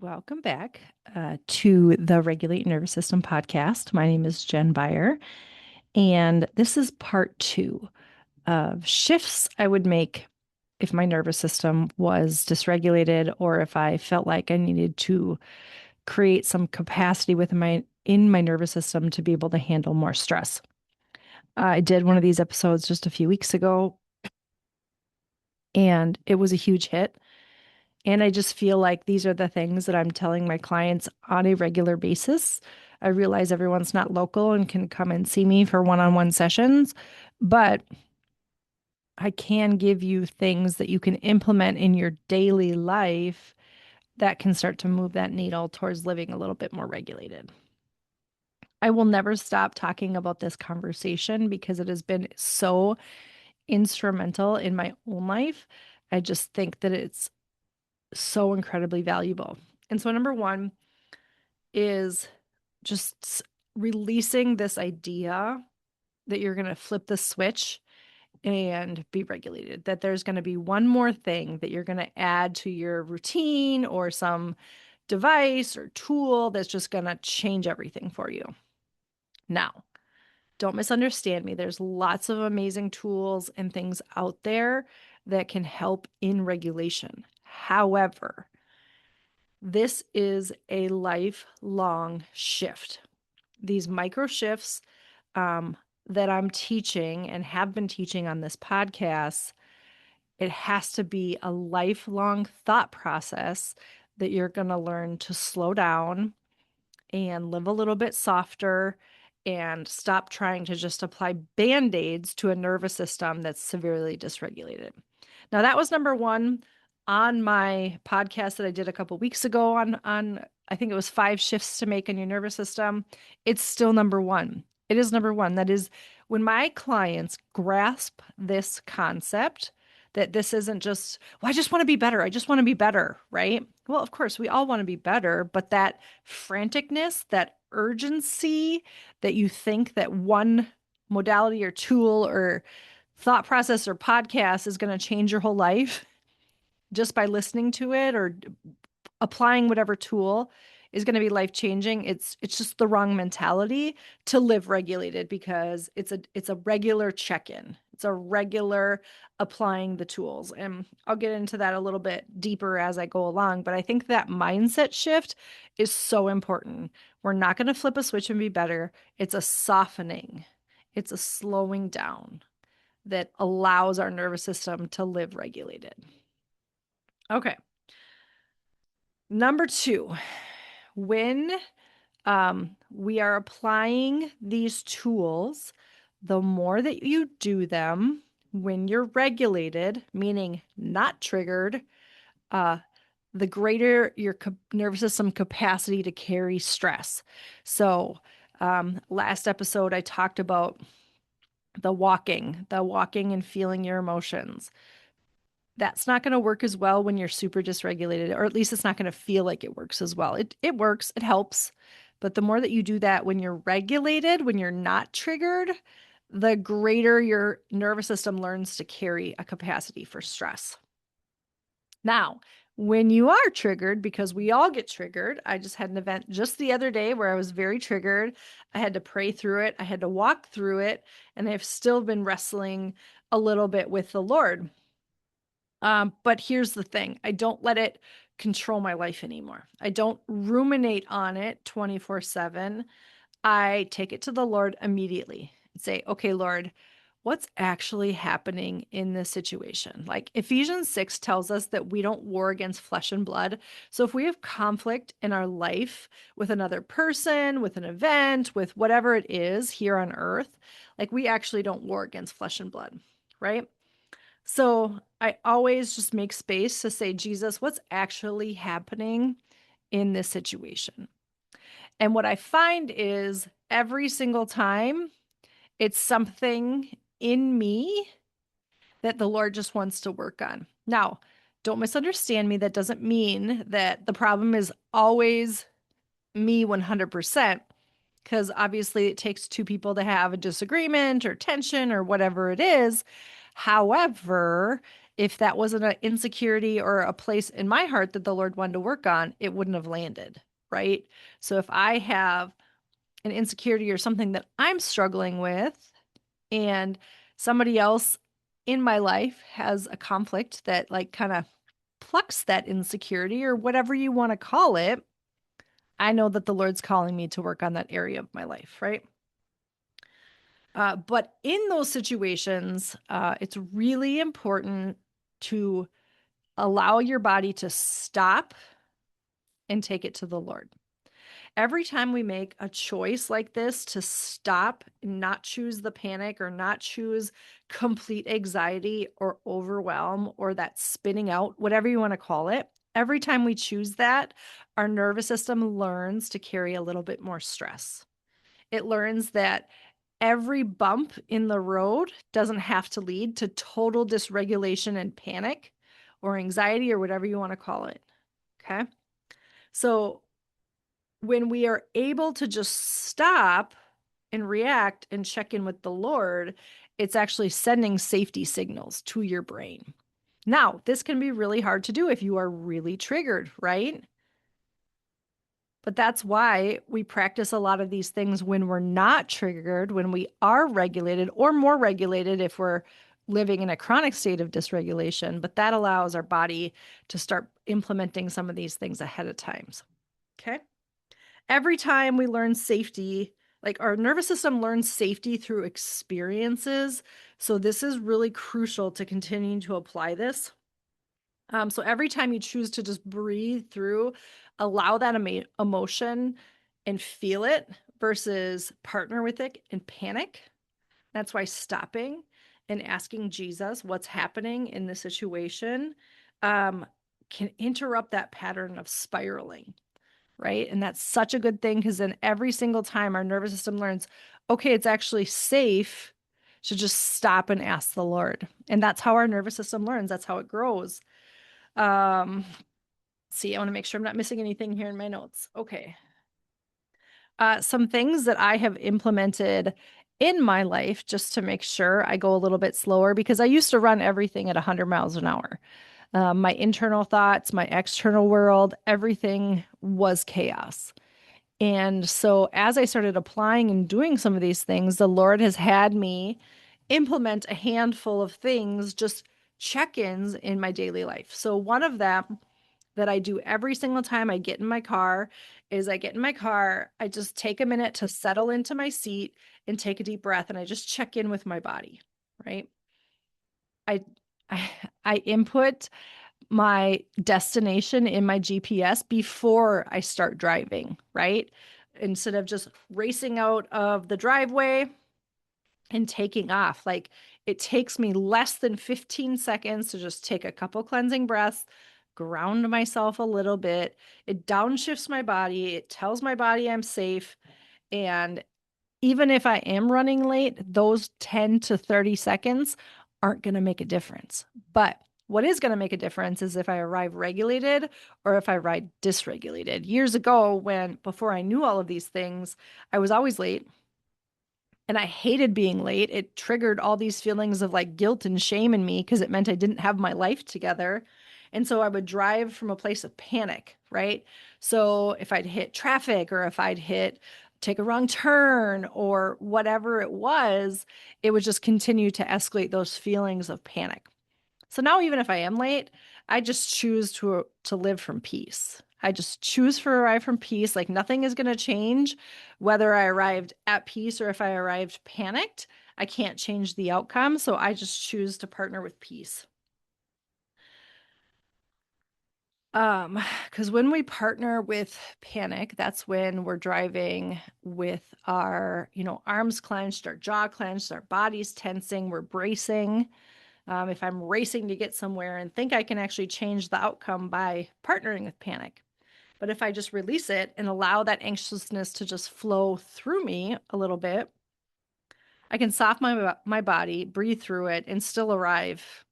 Welcome back to the Regulate Nervous System podcast. My name is Jen Byer, and this is part two of shifts I would make if my nervous system was dysregulated or if I felt like I needed to create some capacity within my nervous system to be able to handle more stress. I did one of these episodes just a few weeks ago, and it was a huge hit. And I just feel like these are the things that I'm telling my clients on a regular basis. I realize everyone's not local and can come and see me for one-on-one sessions, but I can give you things that you can implement in your daily life that can start to move that needle towards living a little bit more regulated. I will never stop talking about this conversation because it has been so instrumental in my own life. I just think that it's so incredibly valuable. And so, number one is just releasing this idea that you're going to flip the switch and be regulated, that there's going to be one more thing that you're going to add to your routine or some device or tool that's just going to change everything for you. Now, don't misunderstand me. There's lots of amazing tools and things out there that can help in regulation. However, this is a lifelong shift. These micro shifts that I'm teaching and have been teaching on this podcast, it has to be a lifelong thought process that you're going to learn to slow down and live a little bit softer and stop trying to just apply band-aids to a nervous system that's severely dysregulated. Now, that was number one on my podcast that I did a couple weeks ago on I think it was 5 shifts to make in your nervous system. It's still number one. It is number one. That is when my clients grasp this concept that this isn't just, well, I just want to be better. I just want to be better, right? Well, of course, we all want to be better, but that franticness, that urgency that you think that one modality or tool or thought process or podcast is going to change your whole life just by listening to it or applying whatever tool is going to be life changing. It's just the wrong mentality to live regulated because it's a regular check-in. It's a regular applying the tools. And I'll get into that a little bit deeper as I go along, but I think that mindset shift is so important. We're not going to flip a switch and be better. It's a softening. It's a slowing down that allows our nervous system to live regulated. Okay. Number two, when we are applying these tools, the more that you do them when you're regulated, meaning not triggered, uh, the greater your nervous system capacity to carry stress. So, last episode, I talked about the walking and feeling your emotions. That's not going to work as well when you're super dysregulated, or at least it's not going to feel like it works as well. It works, it helps, but the more that you do that when you're regulated, when you're not triggered, the greater your nervous system learns to carry a capacity for stress. Now, when you are triggered, because we all get triggered, I just had an event just the other day where I was very triggered. I had to pray through it, I had to walk through it, and I've still been wrestling a little bit with the Lord. But here's the thing. I don't let it control my life anymore. I don't ruminate on it 24/7. I take it to the Lord immediately and say, okay, Lord, what's actually happening in this situation? Like Ephesians 6 tells us that we don't war against flesh and blood. So if we have conflict in our life with another person, with an event, with whatever it is here on earth, like we actually don't war against flesh and blood, right? So I always just make space to say, Jesus, what's actually happening in this situation? And what I find is every single time it's something in me that the Lord just wants to work on. Now, don't misunderstand me. That doesn't mean that the problem is always me 100%, because obviously it takes two people to have a disagreement or tension or whatever it is. However, If that wasn't an insecurity or a place in my heart that the Lord wanted to work on, it wouldn't have landed, right? So if I have an insecurity or something that I'm struggling with, and somebody else in my life has a conflict that like kind of plucks that insecurity or whatever you want to call it, I know that the Lord's calling me to work on that area of my life, right? But in those situations, it's really important to allow your body to stop and take it to the Lord. Every time we make a choice like this to stop, not choose the panic or not choose complete anxiety or overwhelm or that spinning out, whatever you want to call it, every time we choose that, our nervous system learns to carry a little bit more stress. It learns that every bump in the road doesn't have to lead to total dysregulation and panic or anxiety or whatever you want to call it. Okay. So when we are able to just stop and react and check in with the Lord, it's actually sending safety signals to your brain. Now, this can be really hard to do if you are really triggered, right? But that's why we practice a lot of these things when we're not triggered, when we are regulated or more regulated if we're living in a chronic state of dysregulation. But that allows our body to start implementing some of these things ahead of time. Okay. Every time we learn safety, like our nervous system learns safety through experiences. So this is really crucial to continuing to apply this. So every time you choose to just breathe through, allow that emotion and feel it versus partner with it and panic. That's why stopping and asking Jesus what's happening in the situation um, can interrupt that pattern of spiraling, right? And that's such a good thing because then every single time our nervous system learns, okay, it's actually safe to just stop and ask the Lord. And that's how our nervous system learns. That's how it grows. Um, see, I want to make sure I'm not missing anything here in my notes. Okay. Some things that I have implemented in my life just to make sure I go a little bit slower because I used to run everything at 100 miles an hour. My internal thoughts, my external world, everything was chaos. And so, as I started applying and doing some of these things, the Lord has had me implement a handful of things, just check ins in my daily life. So, one of them that I do every single time I get in my car is I get in my car, I just take a minute to settle into my seat and take a deep breath, and I just check in with my body, right? I, I, I input my destination in my GPS before I start driving, right? Instead of just racing out of the driveway and taking off. Like it takes me less than 15 seconds to just take a couple cleansing breaths, ground myself a little bit. It downshifts my body, it tells my body I'm safe. And even if I am running late, those 10 to 30 seconds aren't going to make a difference. But what is going to make a difference is if I arrive regulated or if I ride dysregulated. Years ago, when before I knew all of these things, I was always late and I hated being late. It triggered all these feelings of like guilt and shame in me because it meant I didn't have my life together. And so I would drive from a place of panic, right? So if I'd hit traffic or if I'd take a wrong turn or whatever it would just continue to escalate those feelings of panic. So now even if I am late, I just choose to live from peace. I just choose to arrive from peace. Like nothing is going to change whether I arrived at peace or if I arrived panicked. I can't change the outcome, so I just choose to partner with peace. Because when we partner with panic, that's when we're driving with our, arms clenched, our jaw clenched, our bodies tensing, we're bracing. If I'm racing to get somewhere and think I can actually change the outcome by partnering with panic. But if I just release it and allow that anxiousness to just flow through me a little bit, I can soften my body, breathe through it, and still arrive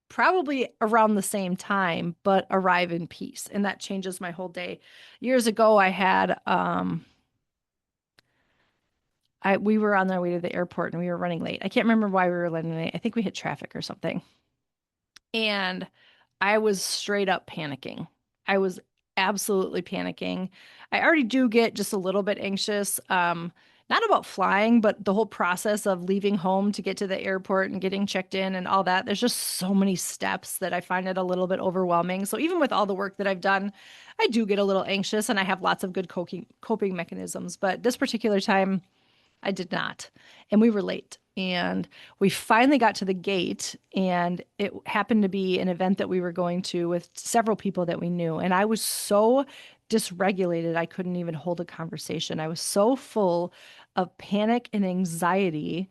probably around the same time, but arrive in peace. And that changes my whole day. Years ago, we were on our way to the airport and we were running late. I can't remember why we were running late. I think we hit traffic or something. And I was straight up panicking. I was absolutely panicking. I already do get just a little bit anxious, not about flying, but the whole process of leaving home to get to the airport and getting checked in and all that. There's just so many steps that I find it a little bit overwhelming. So even with all the work that I've done, I do get a little anxious and I have lots of good coping mechanisms. But this particular time, I did not. And we were late. And we finally got to the gate, and it happened to be an event that we were going to with several people that we knew. And I was so dysregulated, I couldn't even hold a conversation. I was so full of panic and anxiety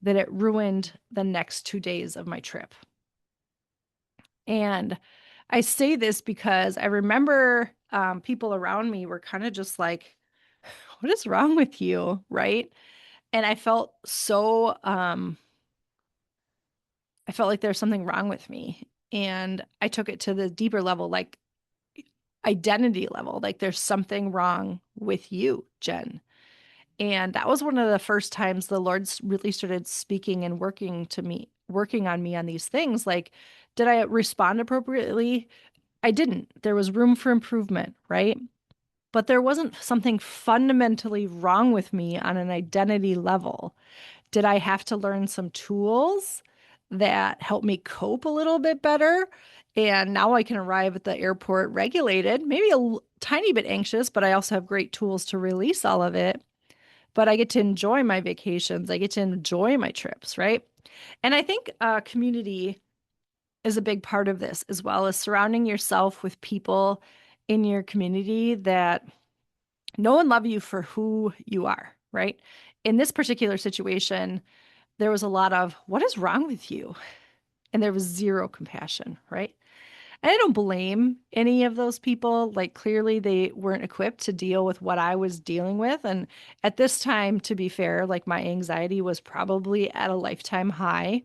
that it ruined the next 2 days of my trip. And I say this because I remember people around me were kind of just like, what is wrong with you? Right. And I felt like there's something wrong with me. And I took it to the deeper level, like identity level, like there's something wrong with you, Jen. And that was one of the first times the really started speaking and working on me on these things. Like, did I respond appropriately? I didn't. There was room for improvement, right? But there wasn't something fundamentally wrong with me on an identity level. Did I have to learn some tools that help me cope a little bit better? And now I can arrive at the airport regulated, maybe tiny bit anxious, but I also have great tools to release all of it. But I get to enjoy my vacations. I get to enjoy my trips, right? And I think community is a big part of this, as well as surrounding yourself with people in your community that know and love you for who you are, right? In this particular situation, there was a lot of, what is wrong with you? And there was zero compassion, right? And I don't blame any of those people. Like, clearly, they weren't equipped to deal with what I was dealing with. And at this time, to be fair, like my anxiety was probably at a lifetime high.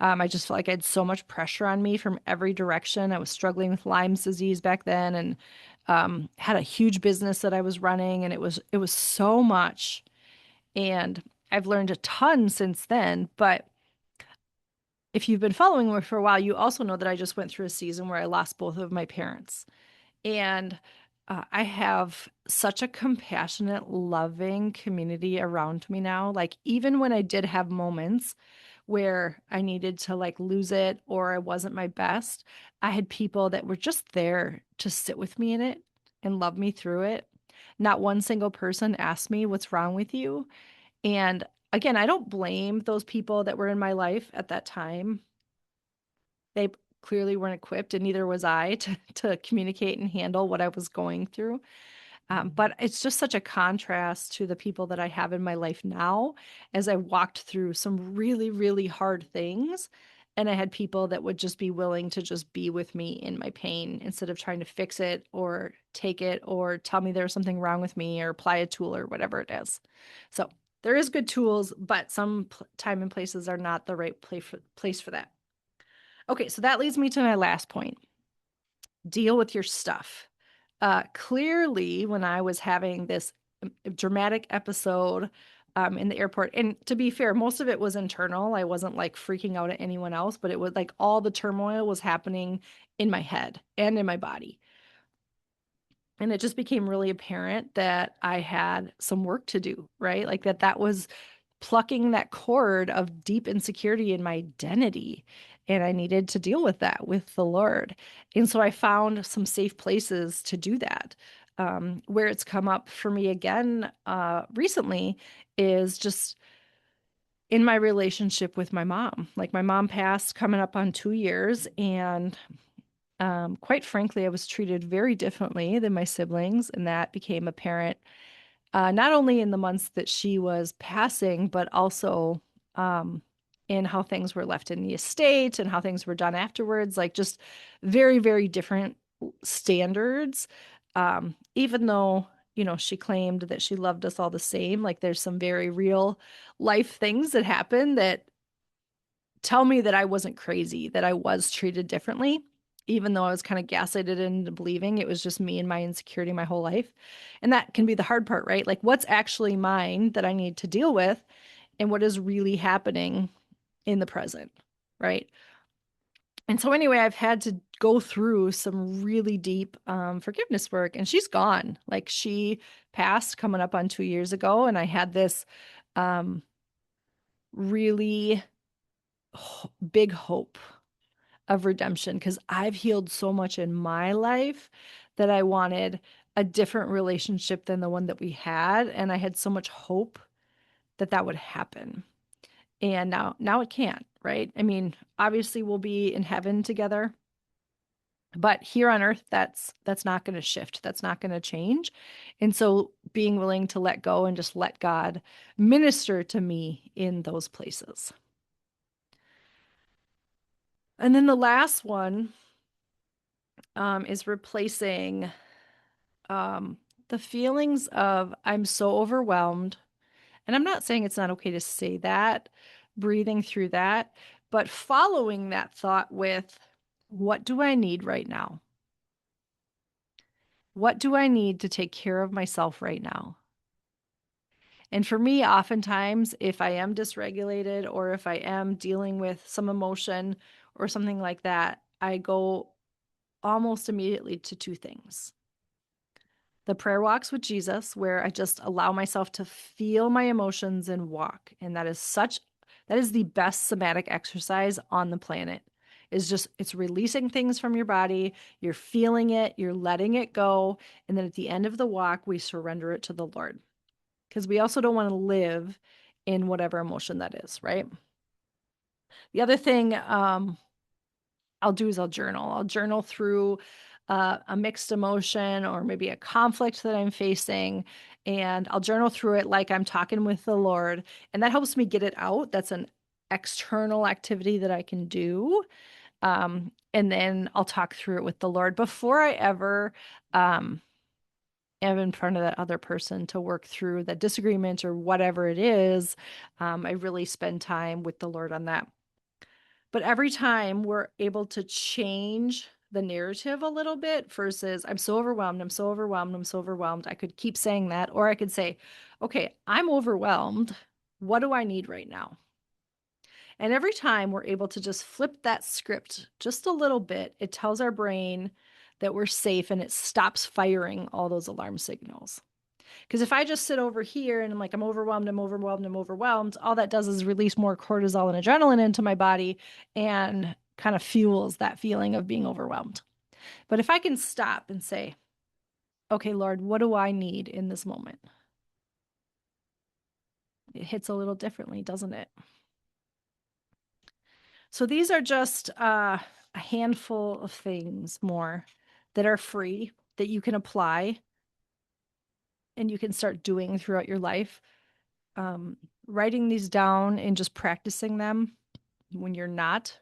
I just felt like I had so much pressure on me from every direction. I was struggling with Lyme's disease back then, and had a huge business that I was running, and it was so much. And I've learned a ton since then. But if you've been following me for a while, you also know that I just went through a season where I lost both of my parents. And I have such a compassionate, loving community around me now. Like, even when I did have moments where I needed to like lose it or I wasn't my best, I had people that were just there to sit with me in it and love me through it. Not one single person asked me, "What's wrong with you?" And again, I don't blame those people that were in my life at that time. They clearly weren't equipped, and neither was I to communicate and handle what I was going through. But it's just such a contrast to the people that I have in my life now as I walked through some really, really hard things. And I had people that would just be willing to just be with me in my pain instead of trying to fix it or take it or tell me there's something wrong with me or apply a tool or whatever it is. So there is good tools, but some time and places are not the right place for that. Okay, so that leads me to my last point. Deal with your stuff. Clearly, when I was having this dramatic episode in the airport, and to be fair, most of it was internal. I wasn't like freaking out at anyone else, but it was like all the turmoil was happening in my head and in my body. And it just became really apparent that I had some work to do, right? Like that was plucking that cord of deep insecurity in my identity. And I needed to deal with that with the Lord. And so I found some safe places to do that. Where it's come up for me again recently is just in my relationship with my mom. Like, my mom passed coming up on 2 years, and quite frankly, I was treated very differently than my siblings, and that became apparent not only in the months that she was passing, but also um, in how things were left in the estate and how things were done afterwards. Like, just very, very different standards. Even though, she claimed that she loved us all the same, like, there's some very real life things that happen that tell me that I wasn't crazy, that I was treated differently, even though I was kind of gaslighted into believing it was just me and my insecurity my whole life. And that can be the hard part, right? Like, what's actually mine that I need to deal with, and what is really happening in the present, right? And so anyway, I've had to go through some really deep forgiveness work, and she's gone. Like she passed coming up on 2 years ago, and I had this um, really big hope of redemption because I've healed so much in my life that I wanted a different relationship than the one that we had, and I had so much hope that that would happen. And now it can't, right? I mean, obviously we'll be in heaven together, but here on earth that's not going to shift. That's not going to change. And so being willing to let go and just let God minister to me in those places. And then the last one is replacing um, the feelings of I'm so overwhelmed. And I'm not saying it's not okay to say that, breathing through that, but following that thought with what do I need right now? What do I need to take care of myself right now? And for me, oftentimes, if I am dysregulated or if I am dealing with some emotion or something like that, I go almost immediately to two things: the prayer walks with Jesus, where I just allow myself to feel my emotions and walk. And that is the best somatic exercise on the planet. Is just, it's releasing things from your body. You're feeling it, you're letting it go. And then at the end of the walk, we surrender it to the Lord. Because we also don't want to live in whatever emotion that is, right? The other thing I'll do is I'll journal. I'll journal through a mixed emotion or maybe a conflict that I'm facing. And I'll journal through it like I'm talking with the Lord. And that helps me get it out. That's an external activity that I can do. And then I'll talk through it with the Lord before I ever um, am in front of that other person to work through that disagreement or whatever it is. I really spend time with the Lord on that. But every time we're able to change the narrative a little bit versus I'm so overwhelmed, I'm so overwhelmed, I'm so overwhelmed. I could keep saying that, or I could say, okay, I'm overwhelmed. What do I need right now? And every time we're able to just flip that script just a little bit, it tells our brain that we're safe and it stops firing all those alarm signals. Because if I just sit over here and I'm like, I'm overwhelmed, I'm overwhelmed, I'm overwhelmed, all that does is release more cortisol and adrenaline into my body and kind of fuels that feeling of being overwhelmed. But if I can stop and say, okay, Lord, what do I need in this moment? It hits a little differently, doesn't it? So these are just a handful of things more that are free that you can apply and you can start doing throughout your life. Writing these down and just practicing them when you're not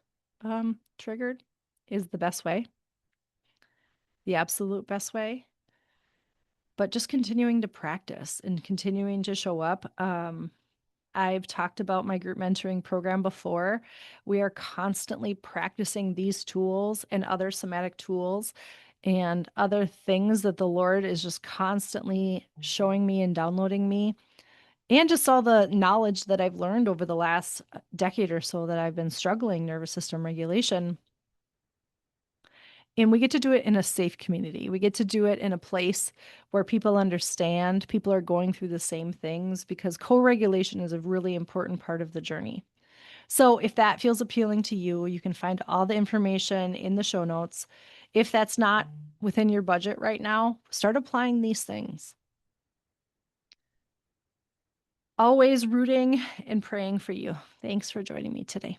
triggered is the best way, the absolute best way. But just continuing to practice and continuing to show up. I've talked about my group mentoring program before. We are constantly practicing these tools and other somatic tools and other things that the Lord is just constantly showing me and downloading me. And just all the knowledge that I've learned over the last decade or so that I've been struggling nervous system regulation. And we get to do it in a safe community. We get to do it in a place where people understand, people are going through the same things because co-regulation is a really important part of the journey. So if that feels appealing to you, you can find all the information in the show notes. If that's not within your budget right now, start applying these things. Always rooting and praying for you. Thanks for joining me today.